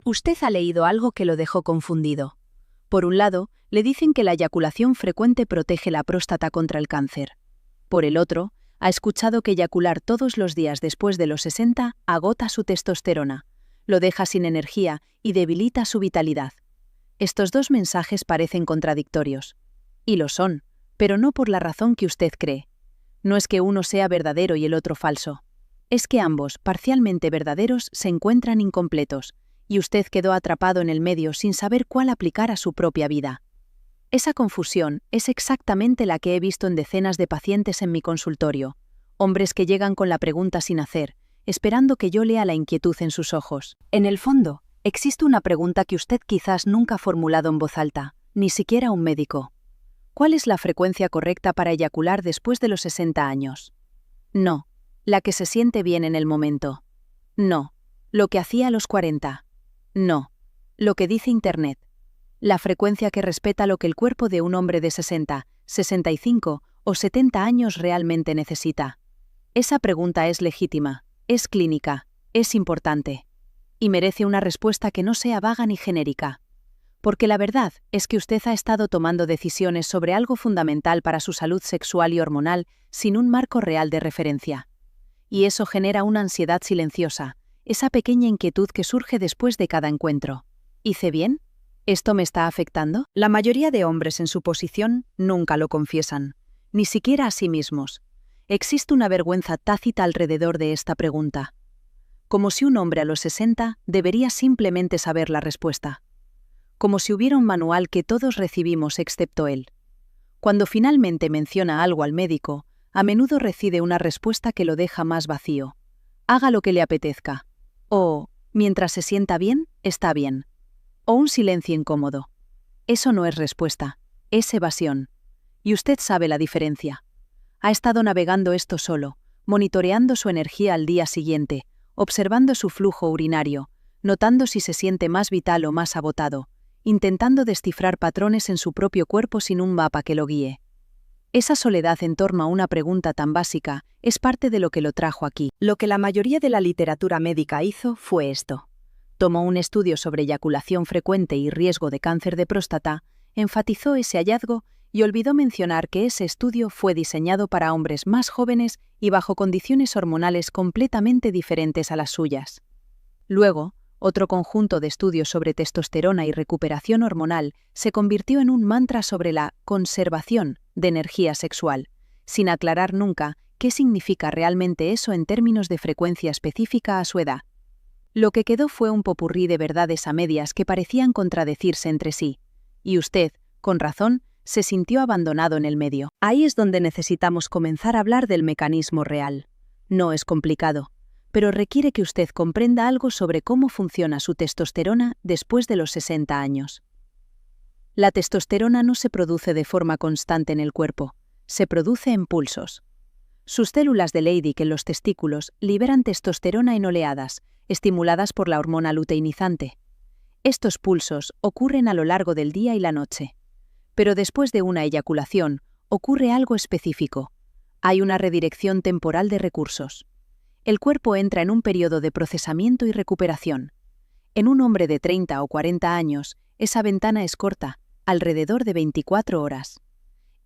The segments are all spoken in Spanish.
Usted ha leído algo que lo dejó confundido. Por un lado, le dicen que la eyaculación frecuente protege la próstata contra el cáncer. Por el otro, ha escuchado que eyacular todos los días después de los 60 agota su testosterona, lo deja sin energía y debilita su vitalidad. Estos dos mensajes parecen contradictorios. Y lo son, pero no por la razón que usted cree. No es que uno sea verdadero y el otro falso. Es que ambos, parcialmente verdaderos, se encuentran incompletos, y usted quedó atrapado en el medio sin saber cuál aplicar a su propia vida. Esa confusión es exactamente la que he visto en decenas de pacientes en mi consultorio, hombres que llegan con la pregunta sin hacer, esperando que yo lea la inquietud en sus ojos. En el fondo, existe una pregunta que usted quizás nunca ha formulado en voz alta, ni siquiera un médico. ¿Cuál es la frecuencia correcta para eyacular después de los 60 años? No, la que se siente bien en el momento. No, lo que hacía a los 40. No, lo que dice Internet. La frecuencia que respeta lo que el cuerpo de un hombre de 60, 65 o 70 años realmente necesita. Esa pregunta es legítima, es clínica, es importante. Y merece una respuesta que no sea vaga ni genérica. Porque la verdad es que usted ha estado tomando decisiones sobre algo fundamental para su salud sexual y hormonal sin un marco real de referencia. Y eso genera una ansiedad silenciosa, esa pequeña inquietud que surge después de cada encuentro. ¿Hice bien? ¿Esto me está afectando? La mayoría de hombres en su posición nunca lo confiesan, ni siquiera a sí mismos. Existe una vergüenza tácita alrededor de esta pregunta. Como si un hombre a los 60 debería simplemente saber la respuesta. Como si hubiera un manual que todos recibimos excepto él. Cuando finalmente menciona algo al médico, a menudo recibe una respuesta que lo deja más vacío. Haga lo que le apetezca. O, mientras se sienta bien, está bien. O un silencio incómodo. Eso no es respuesta, es evasión. Y usted sabe la diferencia. Ha estado navegando esto solo, monitoreando su energía al día siguiente, observando su flujo urinario, notando si se siente más vital o más agotado, intentando descifrar patrones en su propio cuerpo sin un mapa que lo guíe. Esa soledad en torno a una pregunta tan básica es parte de lo que lo trajo aquí. Lo que la mayoría de la literatura médica hizo fue esto. Tomó un estudio sobre eyaculación frecuente y riesgo de cáncer de próstata, enfatizó ese hallazgo y olvidó mencionar que ese estudio fue diseñado para hombres más jóvenes y bajo condiciones hormonales completamente diferentes a las suyas. Luego, otro conjunto de estudios sobre testosterona y recuperación hormonal se convirtió en un mantra sobre la conservación de energía sexual, sin aclarar nunca qué significa realmente eso en términos de frecuencia específica a su edad. Lo que quedó fue un popurrí de verdades a medias que parecían contradecirse entre sí, y usted, con razón, se sintió abandonado en el medio. Ahí es donde necesitamos comenzar a hablar del mecanismo real. No es complicado, pero requiere que usted comprenda algo sobre cómo funciona su testosterona después de los 60 años. La testosterona no se produce de forma constante en el cuerpo, se produce en pulsos. Sus células de Leydig en los testículos liberan testosterona en oleadas, estimuladas por la hormona luteinizante. Estos pulsos ocurren a lo largo del día y la noche. Pero después de una eyaculación, ocurre algo específico. Hay una redirección temporal de recursos. El cuerpo entra en un periodo de procesamiento y recuperación. En un hombre de 30 o 40 años, esa ventana es corta, alrededor de 24 horas.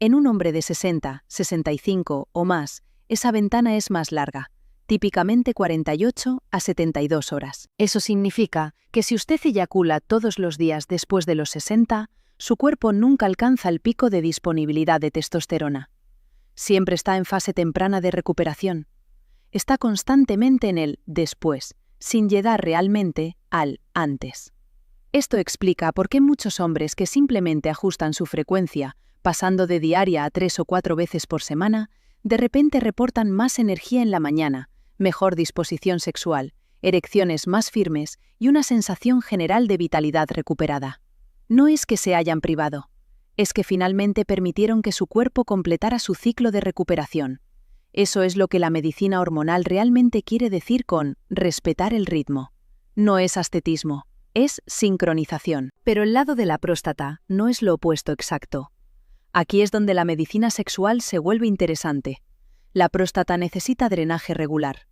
En un hombre de 60, 65 o más, esa ventana es más larga, típicamente 48 a 72 horas. Eso significa que si usted eyacula todos los días después de los 60, su cuerpo nunca alcanza el pico de disponibilidad de testosterona. Siempre está en fase temprana de recuperación. Está constantemente en el después, sin llegar realmente al antes. Esto explica por qué muchos hombres que simplemente ajustan su frecuencia, pasando de diaria a 3 o 4 veces por semana, de repente reportan más energía en la mañana, mejor disposición sexual, erecciones más firmes y una sensación general de vitalidad recuperada. No es que se hayan privado, es que finalmente permitieron que su cuerpo completara su ciclo de recuperación. Eso es lo que la medicina hormonal realmente quiere decir con respetar el ritmo. No es ascetismo, es sincronización. Pero el lado de la próstata no es lo opuesto exacto. Aquí es donde la medicina sexual se vuelve interesante. La próstata necesita drenaje regular.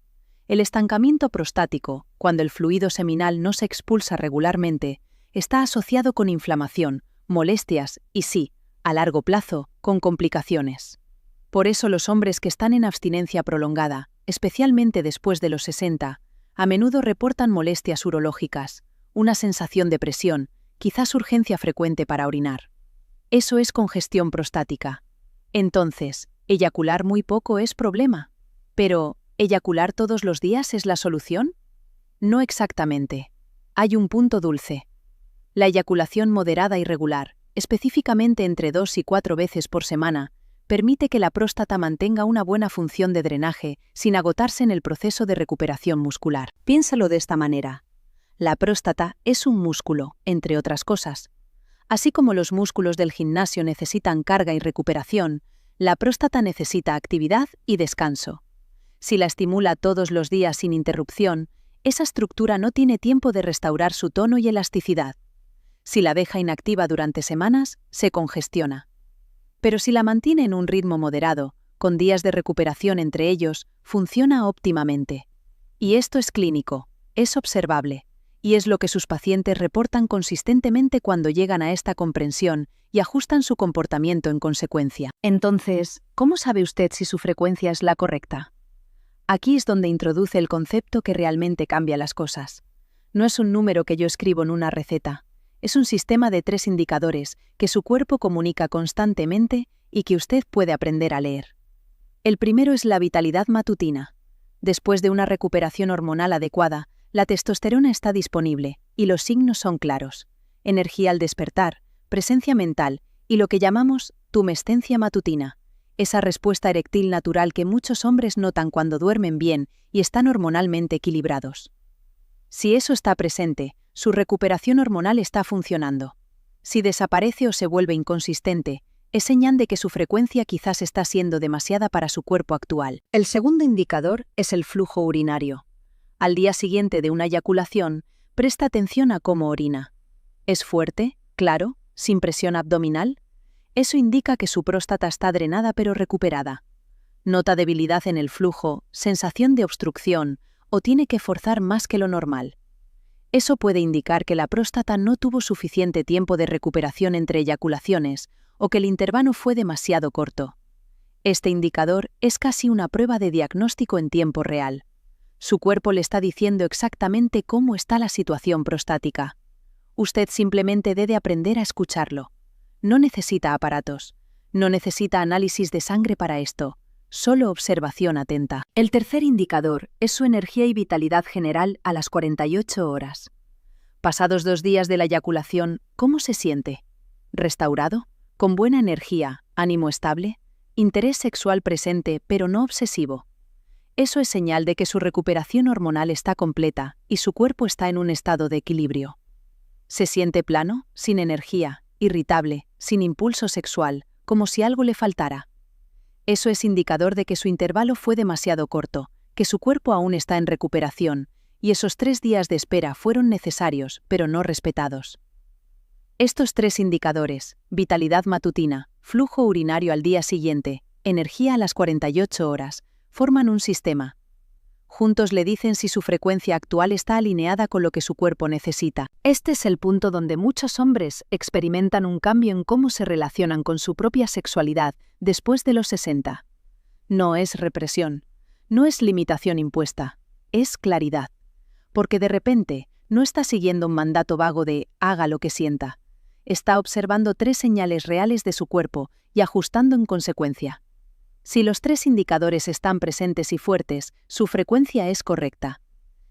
El estancamiento prostático, cuando el fluido seminal no se expulsa regularmente, está asociado con inflamación, molestias y sí, a largo plazo, con complicaciones. Por eso los hombres que están en abstinencia prolongada, especialmente después de los 60, a menudo reportan molestias urológicas, una sensación de presión, quizás urgencia frecuente para orinar. Eso es congestión prostática. Entonces, ¿eyacular muy poco es problema? Pero, ¿eyacular todos los días es la solución? No exactamente. Hay un punto dulce. La eyaculación moderada y regular, específicamente entre 2 y 4 veces por semana, permite que la próstata mantenga una buena función de drenaje sin agotarse en el proceso de recuperación muscular. Piénsalo de esta manera. La próstata es un músculo, entre otras cosas. Así como los músculos del gimnasio necesitan carga y recuperación, la próstata necesita actividad y descanso. Si la estimula todos los días sin interrupción, esa estructura no tiene tiempo de restaurar su tono y elasticidad. Si la deja inactiva durante semanas, se congestiona. Pero si la mantiene en un ritmo moderado, con días de recuperación entre ellos, funciona óptimamente. Y esto es clínico, es observable, y es lo que sus pacientes reportan consistentemente cuando llegan a esta comprensión y ajustan su comportamiento en consecuencia. Entonces, ¿cómo sabe usted si su frecuencia es la correcta? Aquí es donde introduce el concepto que realmente cambia las cosas. No es un número que yo escribo en una receta. Es un sistema de 3 indicadores que su cuerpo comunica constantemente y que usted puede aprender a leer. El primero es la vitalidad matutina. Después de una recuperación hormonal adecuada, la testosterona está disponible y los signos son claros. Energía al despertar, presencia mental y lo que llamamos tumescencia matutina, esa respuesta eréctil natural que muchos hombres notan cuando duermen bien y están hormonalmente equilibrados. Si eso está presente, su recuperación hormonal está funcionando. Si desaparece o se vuelve inconsistente, es señal de que su frecuencia quizás está siendo demasiada para su cuerpo actual. El segundo indicador es el flujo urinario. Al día siguiente de una eyaculación, presta atención a cómo orina. ¿Es fuerte, claro, sin presión abdominal? Eso indica que su próstata está drenada pero recuperada. ¿Nota debilidad en el flujo, sensación de obstrucción o tiene que forzar más que lo normal? Eso puede indicar que la próstata no tuvo suficiente tiempo de recuperación entre eyaculaciones o que el intervalo fue demasiado corto. Este indicador es casi una prueba de diagnóstico en tiempo real. Su cuerpo le está diciendo exactamente cómo está la situación prostática. Usted simplemente debe aprender a escucharlo. No necesita aparatos. No necesita análisis de sangre para esto. Solo observación atenta. El tercer indicador es su energía y vitalidad general a las 48 horas. Pasados 2 días de la eyaculación, ¿cómo se siente? ¿Restaurado? ¿Con buena energía? ¿Ánimo estable? ¿Interés sexual presente pero no obsesivo? Eso es señal de que su recuperación hormonal está completa y su cuerpo está en un estado de equilibrio. ¿Se siente plano, sin energía, irritable, sin impulso sexual, como si algo le faltara? Eso es indicador de que su intervalo fue demasiado corto, que su cuerpo aún está en recuperación, y esos 3 días de espera fueron necesarios, pero no respetados. Estos 3 indicadores, vitalidad matutina, flujo urinario al día siguiente, energía a las 48 horas, forman un sistema. Juntos le dicen si su frecuencia actual está alineada con lo que su cuerpo necesita. Este es el punto donde muchos hombres experimentan un cambio en cómo se relacionan con su propia sexualidad después de los 60. No es represión, no es limitación impuesta, es claridad. Porque de repente no está siguiendo un mandato vago de haga lo que sienta. Está observando 3 señales reales de su cuerpo y ajustando en consecuencia. Si los 3 indicadores están presentes y fuertes, su frecuencia es correcta.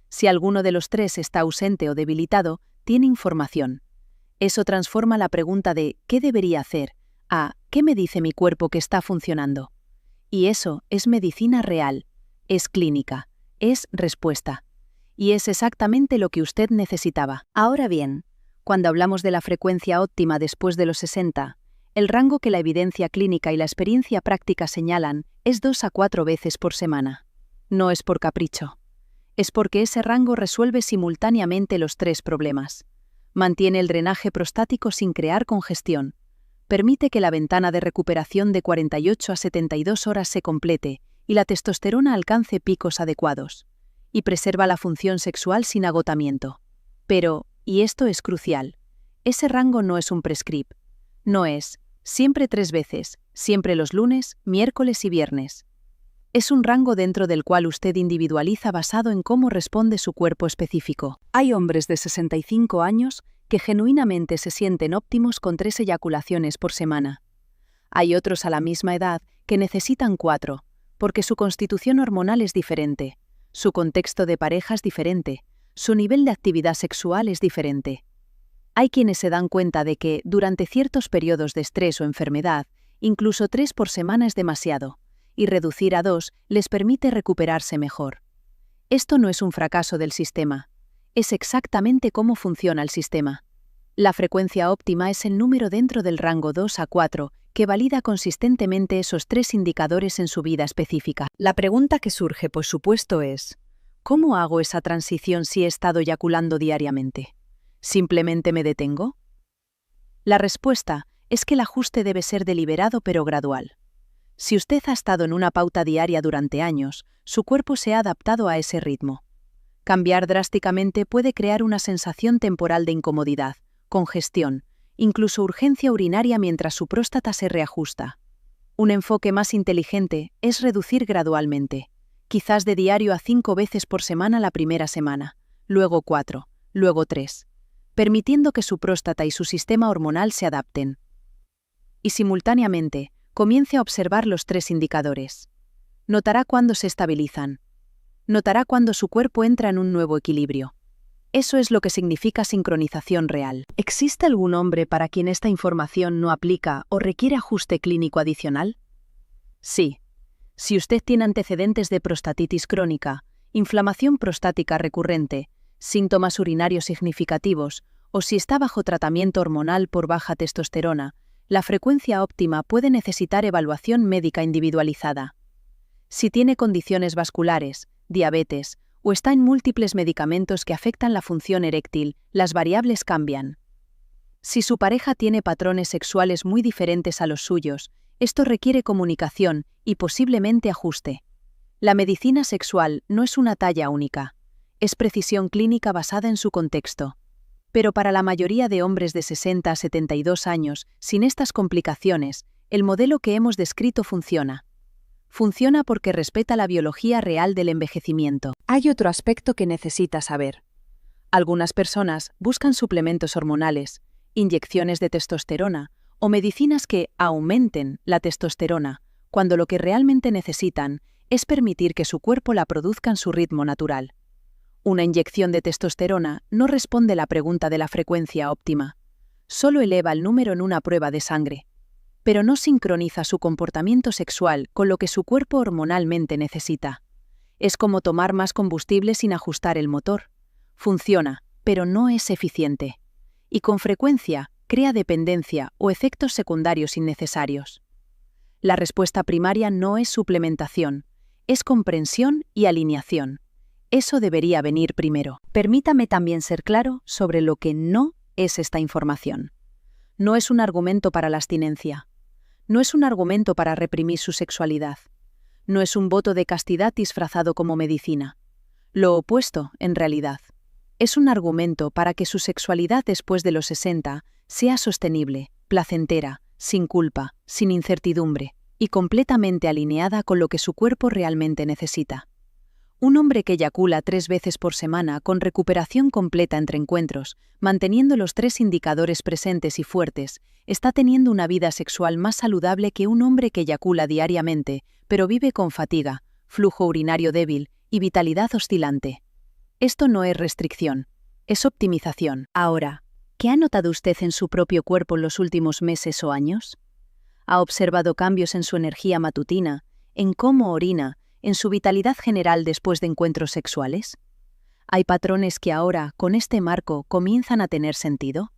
Si alguno de los 3 está ausente o debilitado, tiene información. Eso transforma la pregunta de ¿qué debería hacer? A ¿qué me dice mi cuerpo que está funcionando? Y eso es medicina real, es clínica, es respuesta. Y es exactamente lo que usted necesitaba. Ahora bien, cuando hablamos de la frecuencia óptima después de los 60, el rango que la evidencia clínica y la experiencia práctica señalan es 2 a 4 veces por semana. No es por capricho. Es porque ese rango resuelve simultáneamente los 3 problemas. Mantiene el drenaje prostático sin crear congestión. Permite que la ventana de recuperación de 48 a 72 horas se complete y la testosterona alcance picos adecuados. y preserva la función sexual sin agotamiento. Pero, y esto es crucial, ese rango no es un prescript. No es, siempre 3 veces, siempre los lunes, miércoles y viernes. Es un rango dentro del cual usted individualiza basado en cómo responde su cuerpo específico. Hay hombres de 65 años que genuinamente se sienten óptimos con 3 eyaculaciones por semana. Hay otros a la misma edad que necesitan 4, porque su constitución hormonal es diferente, su contexto de pareja es diferente, su nivel de actividad sexual es diferente. Hay quienes se dan cuenta de que, durante ciertos periodos de estrés o enfermedad, incluso 3 por semana es demasiado, y reducir a 2 les permite recuperarse mejor. Esto no es un fracaso del sistema, es exactamente cómo funciona el sistema. La frecuencia óptima es el número dentro del rango 2 a 4 que valida consistentemente esos 3 indicadores en su vida específica. La pregunta que surge, por supuesto, es: ¿cómo hago esa transición si he estado eyaculando diariamente? ¿Simplemente me detengo? La respuesta es que el ajuste debe ser deliberado pero gradual. Si usted ha estado en una pauta diaria durante años, su cuerpo se ha adaptado a ese ritmo. Cambiar drásticamente puede crear una sensación temporal de incomodidad, congestión, incluso urgencia urinaria mientras su próstata se reajusta. Un enfoque más inteligente es reducir gradualmente, quizás de diario a 5 veces por semana la primera semana, luego 4, luego 3, permitiendo que su próstata y su sistema hormonal se adapten. Y simultáneamente, comience a observar los 3 indicadores. Notará cuándo se estabilizan. Notará cuándo su cuerpo entra en un nuevo equilibrio. Eso es lo que significa sincronización real. ¿Existe algún hombre para quien esta información no aplica o requiere ajuste clínico adicional? Sí. Si usted tiene antecedentes de prostatitis crónica, inflamación prostática recurrente, síntomas urinarios significativos, o si está bajo tratamiento hormonal por baja testosterona, la frecuencia óptima puede necesitar evaluación médica individualizada. Si tiene condiciones vasculares, diabetes, o está en múltiples medicamentos que afectan la función eréctil, las variables cambian. Si su pareja tiene patrones sexuales muy diferentes a los suyos, esto requiere comunicación y posiblemente ajuste. La medicina sexual no es una talla única, es precisión clínica basada en su contexto. Pero para la mayoría de hombres de 60 a 72 años, sin estas complicaciones, el modelo que hemos descrito funciona. Funciona porque respeta la biología real del envejecimiento. Hay otro aspecto que necesita saber. Algunas personas buscan suplementos hormonales, inyecciones de testosterona o medicinas que aumenten la testosterona, cuando lo que realmente necesitan es permitir que su cuerpo la produzca en su ritmo natural. Una inyección de testosterona no responde a la pregunta de la frecuencia óptima. Solo eleva el número en una prueba de sangre, pero no sincroniza su comportamiento sexual con lo que su cuerpo hormonalmente necesita. Es como tomar más combustible sin ajustar el motor. Funciona, pero no es eficiente. Y con frecuencia crea dependencia o efectos secundarios innecesarios. La respuesta primaria no es suplementación, es comprensión y alineación. Eso debería venir primero. Permítame también ser claro sobre lo que no es esta información. No es un argumento para la abstinencia. No es un argumento para reprimir su sexualidad. No es un voto de castidad disfrazado como medicina. Lo opuesto, en realidad. Es un argumento para que su sexualidad después de los 60 sea sostenible, placentera, sin culpa, sin incertidumbre y completamente alineada con lo que su cuerpo realmente necesita. Un hombre que eyacula 3 veces por semana con recuperación completa entre encuentros, manteniendo los 3 indicadores presentes y fuertes, está teniendo una vida sexual más saludable que un hombre que eyacula diariamente, pero vive con fatiga, flujo urinario débil y vitalidad oscilante. Esto no es restricción, es optimización. Ahora, ¿qué ha notado usted en su propio cuerpo en los últimos meses o años? ¿Ha observado cambios en su energía matutina, en cómo orina, en su vitalidad general después de encuentros sexuales? ¿Hay patrones que ahora, con este marco, comienzan a tener sentido?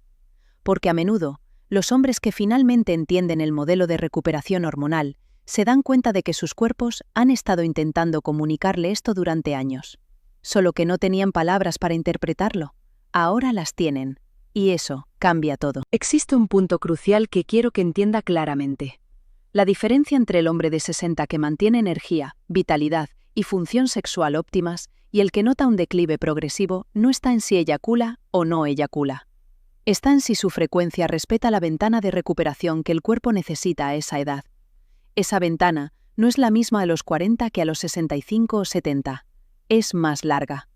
Porque a menudo, los hombres que finalmente entienden el modelo de recuperación hormonal se dan cuenta de que sus cuerpos han estado intentando comunicarle esto durante años. Solo que no tenían palabras para interpretarlo. Ahora las tienen. Y eso cambia todo. Existe un punto crucial que quiero que entienda claramente. La diferencia entre el hombre de 60 que mantiene energía, vitalidad y función sexual óptimas y el que nota un declive progresivo no está en si eyacula o no eyacula. Está en si su frecuencia respeta la ventana de recuperación que el cuerpo necesita a esa edad. Esa ventana no es la misma a los 40 que a los 65 o 70. Es más larga.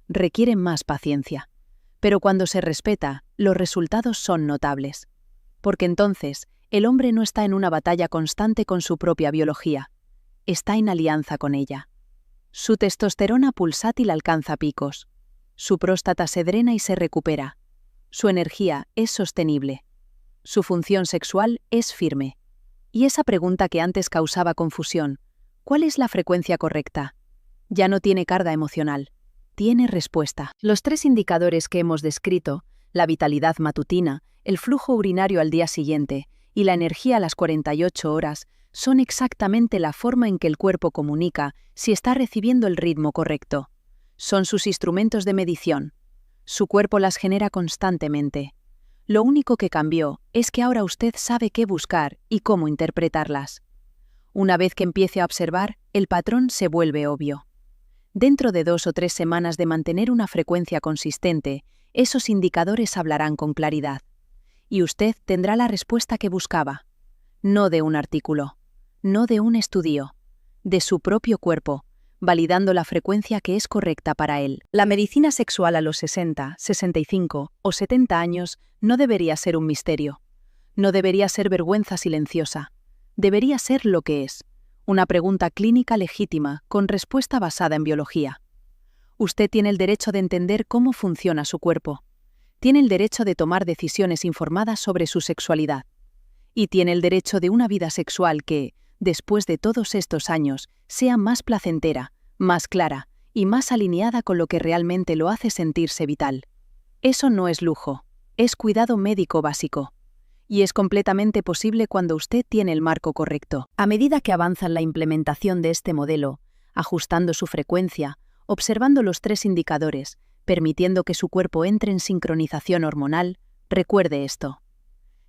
Requiere más paciencia. Pero cuando se respeta, los resultados son notables. Porque entonces, el hombre no está en una batalla constante con su propia biología. Está en alianza con ella. Su testosterona pulsátil alcanza picos. Su próstata se drena y se recupera. Su energía es sostenible. Su función sexual es firme. Y esa pregunta que antes causaba confusión, ¿cuál es la frecuencia correcta? Ya no tiene carga emocional. Tiene respuesta. Los 3 indicadores que hemos descrito, la vitalidad matutina, el flujo urinario al día siguiente y la energía a las 48 horas, son exactamente la forma en que el cuerpo comunica si está recibiendo el ritmo correcto. Son sus instrumentos de medición. Su cuerpo las genera constantemente. Lo único que cambió es que ahora usted sabe qué buscar y cómo interpretarlas. Una vez que empiece a observar, el patrón se vuelve obvio. Dentro de 2 o 3 semanas de mantener una frecuencia consistente, esos indicadores hablarán con claridad. Y usted tendrá la respuesta que buscaba. No de un artículo, no de un estudio, de su propio cuerpo, validando la frecuencia que es correcta para él. La medicina sexual a los 60, 65 o 70 años no debería ser un misterio. No debería ser vergüenza silenciosa. Debería ser lo que es. Una pregunta clínica legítima con respuesta basada en biología. Usted tiene el derecho de entender cómo funciona su cuerpo. Tiene el derecho de tomar decisiones informadas sobre su sexualidad. Y tiene el derecho de una vida sexual que, después de todos estos años, sea más placentera, más clara y más alineada con lo que realmente lo hace sentirse vital. Eso no es lujo, es cuidado médico básico. Y es completamente posible cuando usted tiene el marco correcto. A medida que avanza en la implementación de este modelo, ajustando su frecuencia, observando los 3 indicadores, permitiendo que su cuerpo entre en sincronización hormonal, recuerde esto.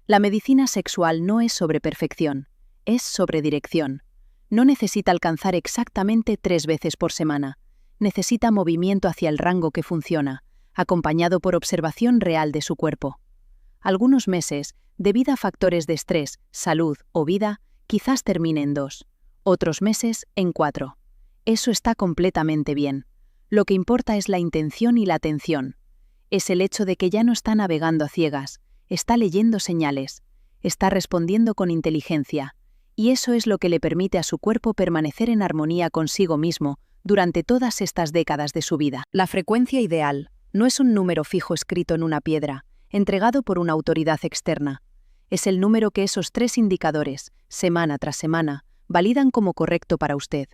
La medicina sexual no es sobre perfección, es sobre dirección. No necesita alcanzar exactamente 3 veces por semana. Necesita movimiento hacia el rango que funciona, acompañado por observación real de su cuerpo. Algunos meses, debido a factores de estrés, salud o vida, quizás termine en 2. Otros meses, en 4. Eso está completamente bien. Lo que importa es la intención y la atención. Es el hecho de que ya no está navegando a ciegas, está leyendo señales, está respondiendo con inteligencia, y eso es lo que le permite a su cuerpo permanecer en armonía consigo mismo durante todas estas décadas de su vida. La frecuencia ideal no es un número fijo escrito en una piedra, entregado por una autoridad externa. Es el número que esos 3 indicadores, semana tras semana, validan como correcto para usted.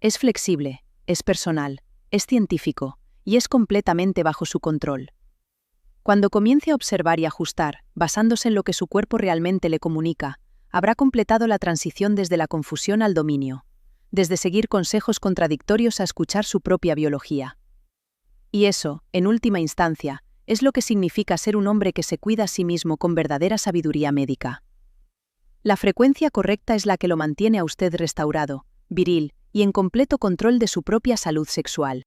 Es flexible, es personal, es científico y es completamente bajo su control. Cuando comience a observar y ajustar, basándose en lo que su cuerpo realmente le comunica, habrá completado la transición desde la confusión al dominio, desde seguir consejos contradictorios a escuchar su propia biología. Y eso, en última instancia, es lo que significa ser un hombre que se cuida a sí mismo con verdadera sabiduría médica. La frecuencia correcta es la que lo mantiene a usted restaurado, viril y en completo control de su propia salud sexual.